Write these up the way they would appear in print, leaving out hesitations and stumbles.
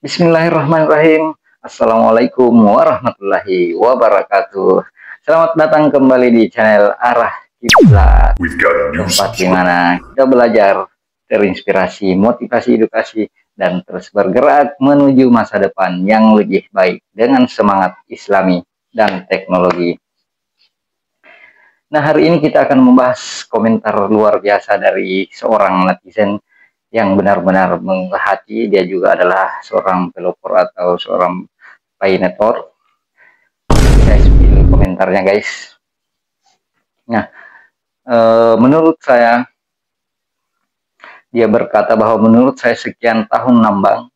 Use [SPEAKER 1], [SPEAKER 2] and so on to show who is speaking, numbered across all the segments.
[SPEAKER 1] Bismillahirrahmanirrahim. Assalamualaikum warahmatullahi wabarakatuh. Selamat datang kembali di channel Arah Kiblat, tempat di mana kita belajar, terinspirasi, motivasi, edukasi, dan terus bergerak menuju masa depan yang lebih baik dengan semangat Islami dan teknologi. Nah, hari ini kita akan membahas komentar luar biasa dari seorang netizen yang benar-benar menggugah hati. Dia juga adalah seorang pelopor atau seorang pioneer. Guys, pilih komentarnya guys. Nah, menurut saya, dia berkata bahwa menurut saya sekian tahun nambang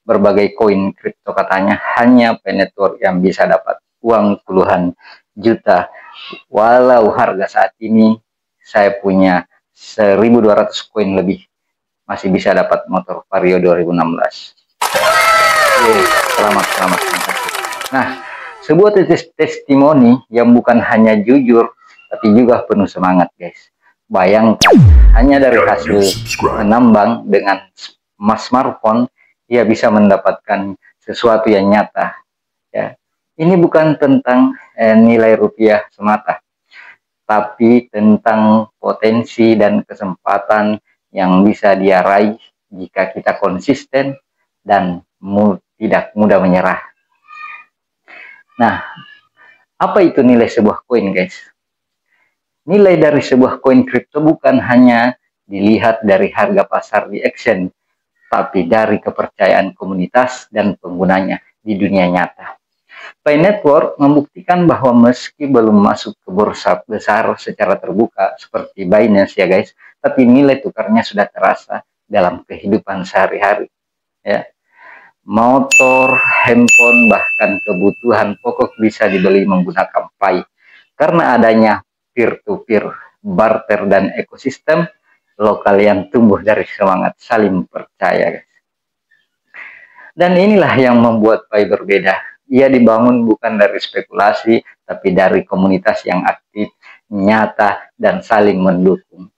[SPEAKER 1] berbagai koin kripto, katanya hanya pioneer yang bisa dapat uang puluhan juta. Walau harga saat ini saya punya 1.200 koin lebih, masih bisa dapat motor Vario 2016. Selamat. Nah, sebuah testimoni yang bukan hanya jujur, tapi juga penuh semangat, guys. Bayangkan, hanya dari hasil menambang dengan smartphone, ia bisa mendapatkan sesuatu yang nyata. Ya, ini bukan tentang nilai rupiah semata, tapi tentang potensi dan kesempatan yang bisa dia raih jika kita konsisten dan tidak mudah menyerah. Nah, apa itu nilai sebuah koin, guys? Nilai dari sebuah koin kripto bukan hanya dilihat dari harga pasar di exchange, tapi dari kepercayaan komunitas dan penggunanya di dunia nyata. Pi Network membuktikan bahwa meski belum masuk ke bursa besar secara terbuka seperti Binance ya guys, tapi nilai tukarnya sudah terasa dalam kehidupan sehari-hari. Ya, motor, handphone, bahkan kebutuhan pokok bisa dibeli menggunakan Pi. Karena adanya peer-to-peer, barter, dan ekosistem lokal yang tumbuh dari semangat saling percaya, guys. Dan inilah yang membuat Pi berbeda. Ia dibangun bukan dari spekulasi, tapi dari komunitas yang aktif, nyata, dan saling mendukung.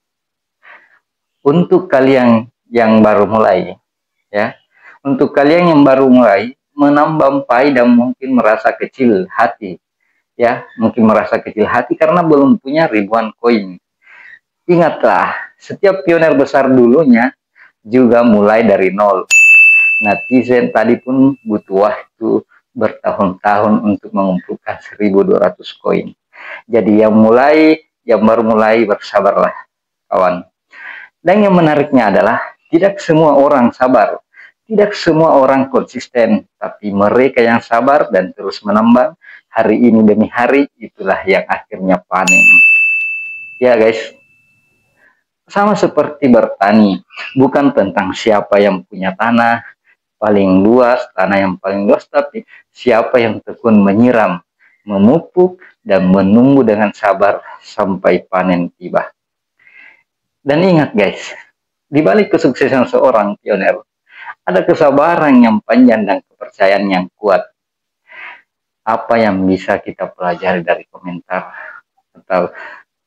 [SPEAKER 1] Untuk kalian yang baru mulai, ya, untuk kalian yang baru mulai menambang Pi dan mungkin merasa kecil hati, ya, mungkin merasa kecil hati karena belum punya ribuan koin. Ingatlah, setiap pioner besar dulunya juga mulai dari nol. Netizen tadi pun butuh waktu bertahun-tahun untuk mengumpulkan 1.200 koin. Jadi yang baru mulai bersabarlah, kawan. Dan yang menariknya adalah tidak semua orang sabar, tidak semua orang konsisten, tapi mereka yang sabar dan terus menambang hari ini demi hari, itulah yang akhirnya panen. Ya guys, sama seperti bertani, bukan tentang siapa yang punya tanah paling luas, tanah yang paling luas, tapi siapa yang tekun menyiram, memupuk, dan menunggu dengan sabar sampai panen tiba. Dan ingat guys, di balik kesuksesan seorang pioner, ada kesabaran yang panjang dan kepercayaan yang kuat. Apa yang bisa kita pelajari dari komentar atau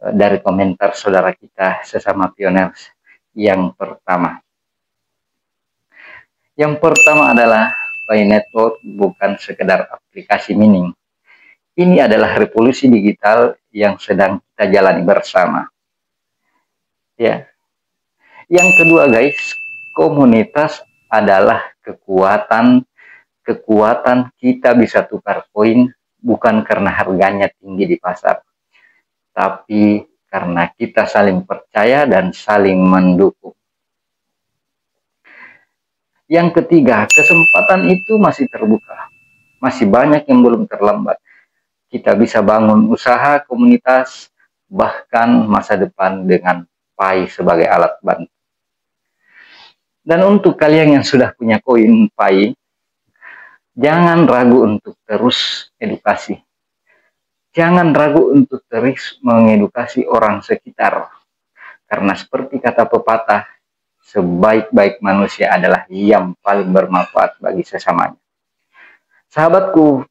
[SPEAKER 1] dari komentar saudara kita sesama pioner? Yang pertama adalah Pi Network bukan sekedar aplikasi mining. Ini adalah revolusi digital yang sedang kita jalani bersama. Ya. Yang kedua guys, komunitas adalah kekuatan kita bisa tukar koin bukan karena harganya tinggi di pasar, tapi karena kita saling percaya dan saling mendukung. Yang ketiga, kesempatan itu masih terbuka. Masih banyak yang belum terlambat. Kita bisa bangun usaha, komunitas, bahkan masa depan dengan Pi sebagai alat bantu. Dan untuk kalian yang sudah punya koin Pi, jangan ragu untuk terus edukasi. Jangan ragu untuk terus mengedukasi orang sekitar. Karena seperti kata pepatah, sebaik-baik manusia adalah yang paling bermanfaat bagi sesamanya. Sahabatku,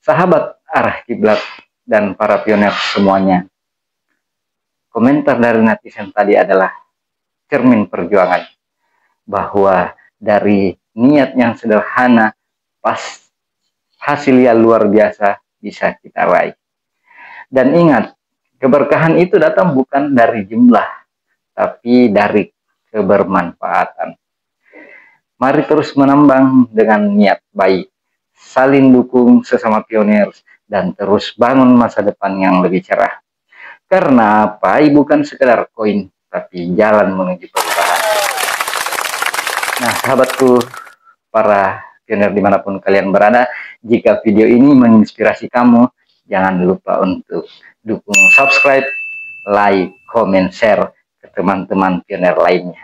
[SPEAKER 1] sahabat Arah Kiblat dan para pioner semuanya, komentar dari netizen tadi adalah cermin perjuangan, bahwa dari niat yang sederhana, pas hasil yang luar biasa bisa kita raih. Dan ingat, keberkahan itu datang bukan dari jumlah, tapi dari kebermanfaatan. Mari terus menambang dengan niat baik, saling dukung sesama pionir, dan terus bangun masa depan yang lebih cerah. Karena apa? Bukan sekedar koin, tapi jalan menuju perubahan. Nah, sahabatku, para pionir dimanapun kalian berada, jika video ini menginspirasi kamu, jangan lupa untuk dukung subscribe, like, comment, share ke teman-teman pionir lainnya.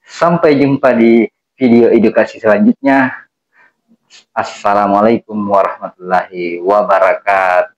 [SPEAKER 1] Sampai jumpa di video edukasi selanjutnya. Assalamualaikum warahmatullahi wabarakatuh.